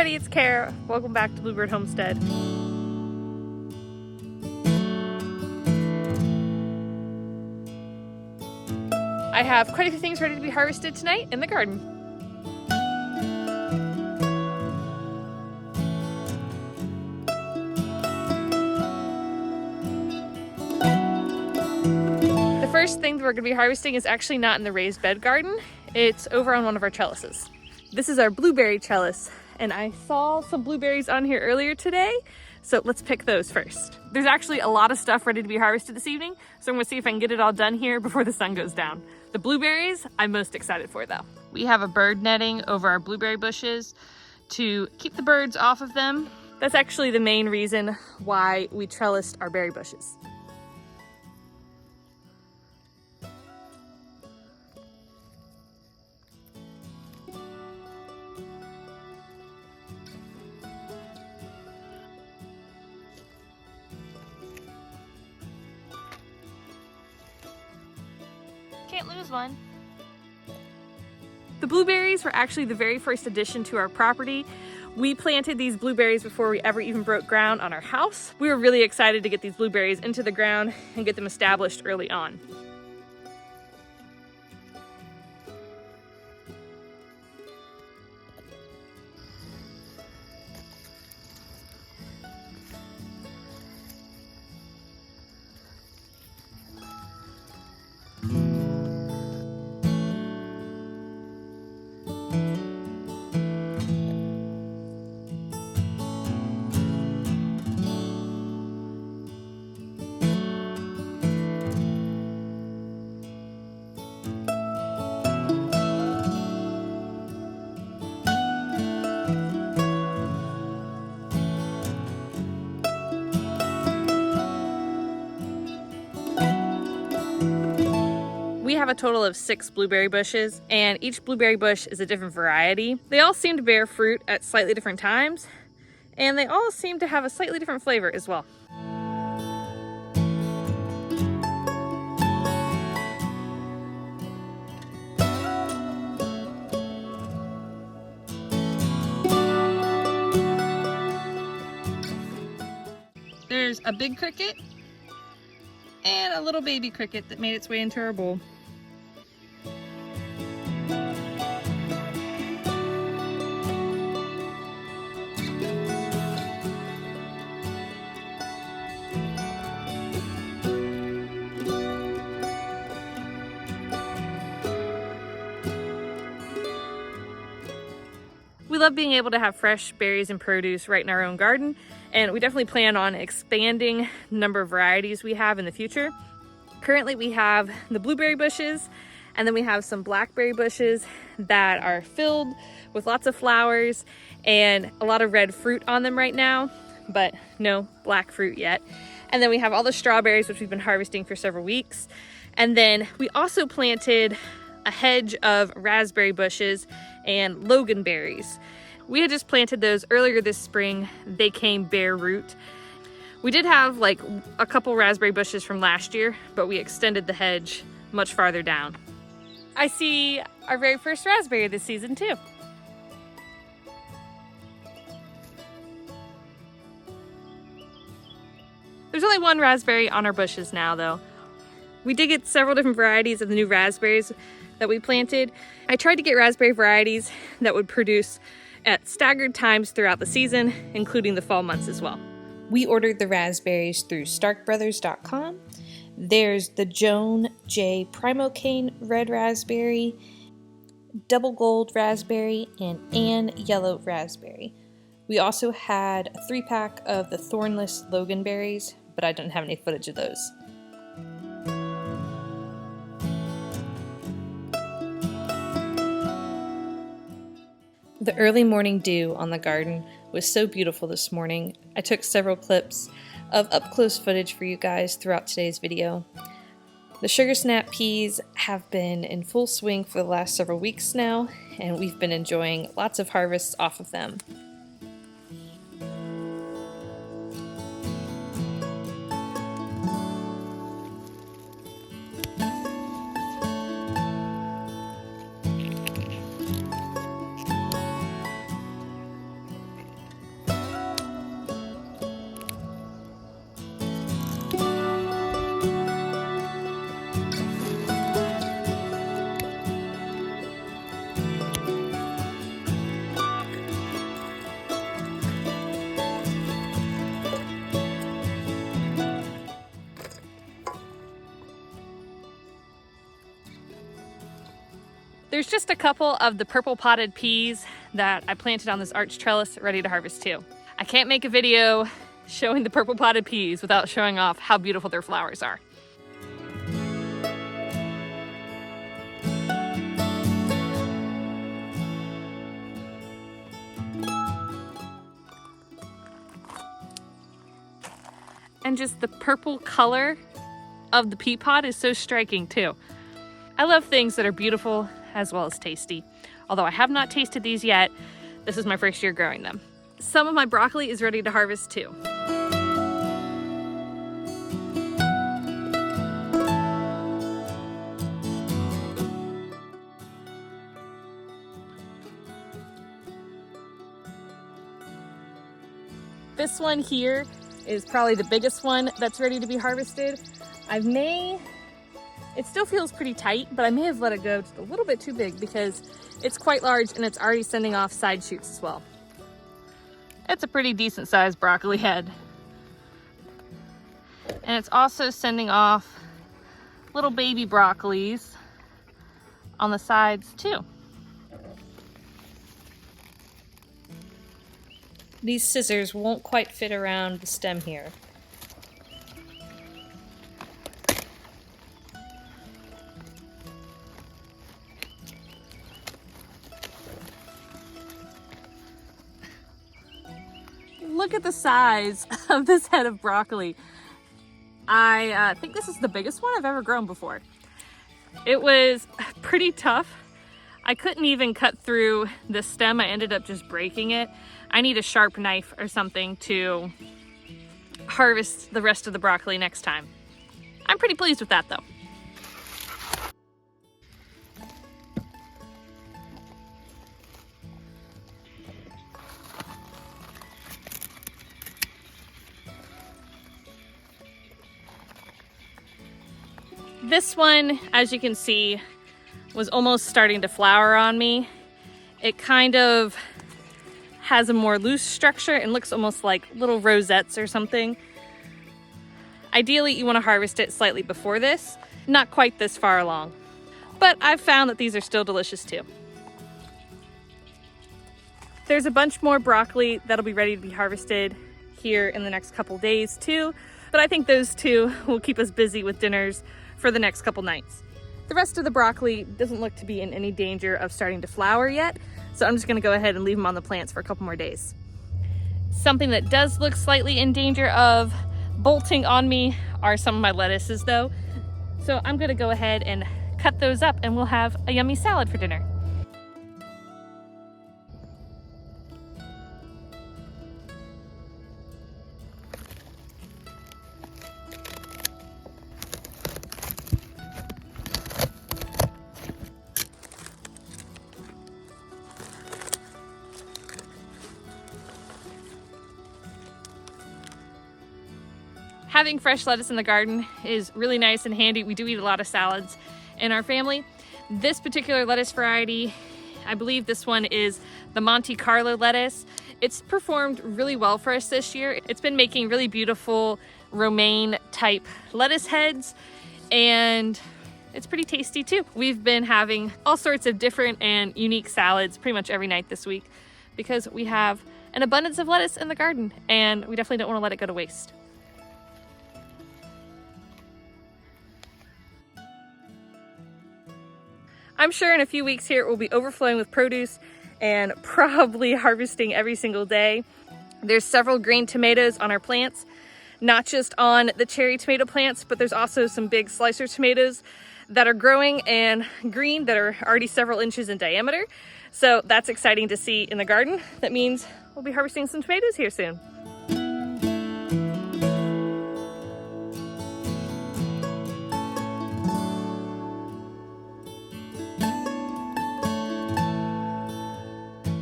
everybody, it's Cara. Welcome back to Bluebird Homestead. I have quite a few things ready to be harvested tonight in the garden. The first thing that we're going to be harvesting is actually not in the raised bed garden. It's over on one of our trellises. This is our blueberry trellis, and I saw some blueberries on here earlier today, so let's pick those first. There's actually a lot of stuff ready to be harvested this evening, so I'm gonna see if I can get it all done here before the sun goes down. The blueberries, I'm most excited for though. We have a bird netting over our blueberry bushes to keep the birds off of them. That's actually the main reason why we trellised our berry bushes. Can't lose one. The blueberries were actually the very first addition to our property. We planted these blueberries before we ever even broke ground on our house. We were really excited to get these blueberries into the ground and get them established early on. We have a total of 6 blueberry bushes, and each blueberry bush is a different variety. They all seem to bear fruit at slightly different times, and they all seem to have a slightly different flavor as well. There's a big cricket and a little baby cricket that made its way into our bowl. We love being able to have fresh berries and produce right in our own garden, and we definitely plan on expanding the number of varieties we have in the future. Currently we have the blueberry bushes, and then we have some blackberry bushes that are filled with lots of flowers and a lot of red fruit on them right now, but no black fruit yet. And then we have all the strawberries, which we've been harvesting for several weeks. And then we also planted a hedge of raspberry bushes and loganberries. We had just planted those earlier this spring. They came bare root. We did have like a couple raspberry bushes from last year, but we extended the hedge much farther down. I see our very first raspberry this season too. There's only one raspberry on our bushes now though. We did get several different varieties of the new raspberries that we planted. I tried to get raspberry varieties that would produce at staggered times throughout the season, including the fall months as well. We ordered the raspberries through starkbrothers.com. There's the Joan J. Primocane red raspberry, double gold raspberry, and Ann yellow raspberry. We also had a 3-pack of the thornless loganberries, but I don't have any footage of those. The early morning dew on the garden was so beautiful this morning. I took several clips of up-close footage for you guys throughout today's video. The sugar snap peas have been in full swing for the last several weeks now, and we've been enjoying lots of harvests off of them. There's just a couple of the purple potted peas that I planted on this arch trellis ready to harvest too. I can't make a video showing the purple potted peas without showing off how beautiful their flowers are. And just the purple color of the pea pod is so striking too. I love things that are beautiful as well as tasty. Although I have not tasted these yet, this is my first year growing them. Some of my broccoli is ready to harvest too. This one here is probably the biggest one that's ready to be harvested. It still feels pretty tight, but I may have let it go just a little bit too big because it's quite large and it's already sending off side shoots as well. It's a pretty decent sized broccoli head. And it's also sending off little baby broccolis on the sides too. These scissors won't quite fit around the stem here. Look at the size of this head of broccoli. I think this is the biggest one I've ever grown before. It was pretty tough. I couldn't even cut through the stem. I ended up just breaking it. I need a sharp knife or something to harvest the rest of the broccoli next time. I'm pretty pleased with that though. This one, as you can see, was almost starting to flower on me. It kind of has a more loose structure and looks almost like little rosettes or something. Ideally, you want to harvest it slightly before this, not quite this far along. But I've found that these are still delicious too. There's a bunch more broccoli that'll be ready to be harvested here in the next couple days too, but I think those two will keep us busy with dinners for the next couple nights. The rest of the broccoli doesn't look to be in any danger of starting to flower yet, so I'm just gonna go ahead and leave them on the plants for a couple more days. Something that does look slightly in danger of bolting on me are some of my lettuces though. So I'm gonna go ahead and cut those up and we'll have a yummy salad for dinner. Having fresh lettuce in the garden is really nice and handy. We do eat a lot of salads in our family. This particular lettuce variety, I believe this one is the Monte Carlo lettuce. It's performed really well for us this year. It's been making really beautiful romaine type lettuce heads, and it's pretty tasty too. We've been having all sorts of different and unique salads pretty much every night this week because we have an abundance of lettuce in the garden and we definitely don't want to let it go to waste. I'm sure in a few weeks here it will be overflowing with produce and probably harvesting every single day. There's several green tomatoes on our plants, not just on the cherry tomato plants, but there's also some big slicer tomatoes that are growing and green that are already several inches in diameter. So that's exciting to see in the garden. That means we'll be harvesting some tomatoes here soon.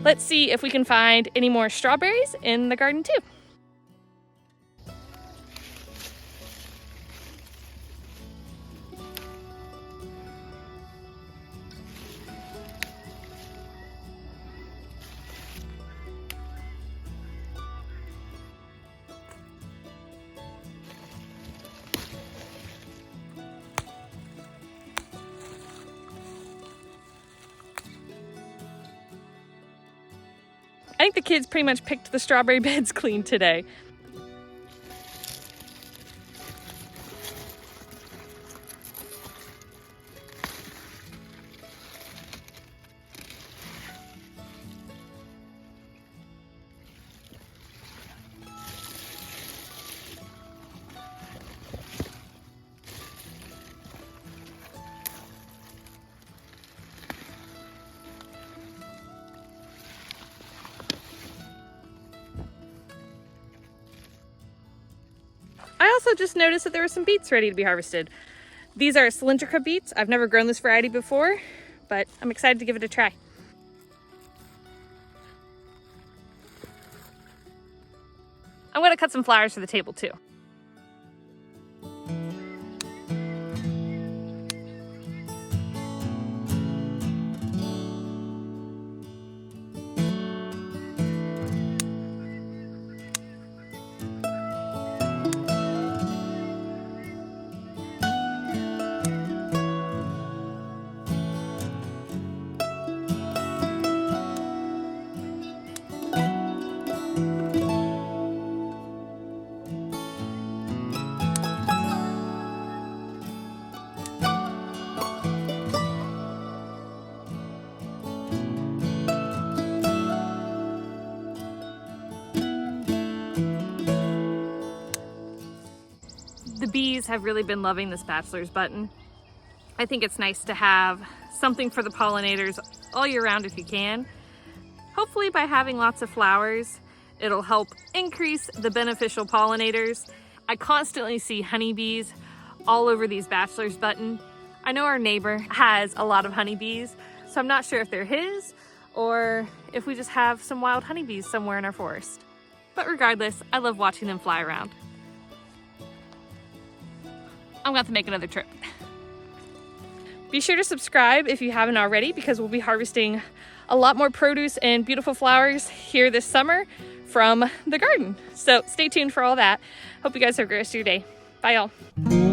Let's see if we can find any more strawberries in the garden too. I think the kids pretty much picked the strawberry beds clean today. I also just noticed that there were some beets ready to be harvested. These are cylindrica beets. I've never grown this variety before, but I'm excited to give it a try. I'm gonna cut some flowers for the table too. The bees have really been loving this bachelor's button. I think it's nice to have something for the pollinators all year round if you can. Hopefully by having lots of flowers, it'll help increase the beneficial pollinators. I constantly see honeybees all over these bachelor's button. I know our neighbor has a lot of honeybees, so I'm not sure if they're his or if we just have some wild honeybees somewhere in our forest. But regardless, I love watching them fly around. I'm gonna have to make another trip. Be sure to subscribe if you haven't already, because we'll be harvesting a lot more produce and beautiful flowers here this summer from the garden. So stay tuned for all that. Hope you guys have a great rest of your day. Bye y'all.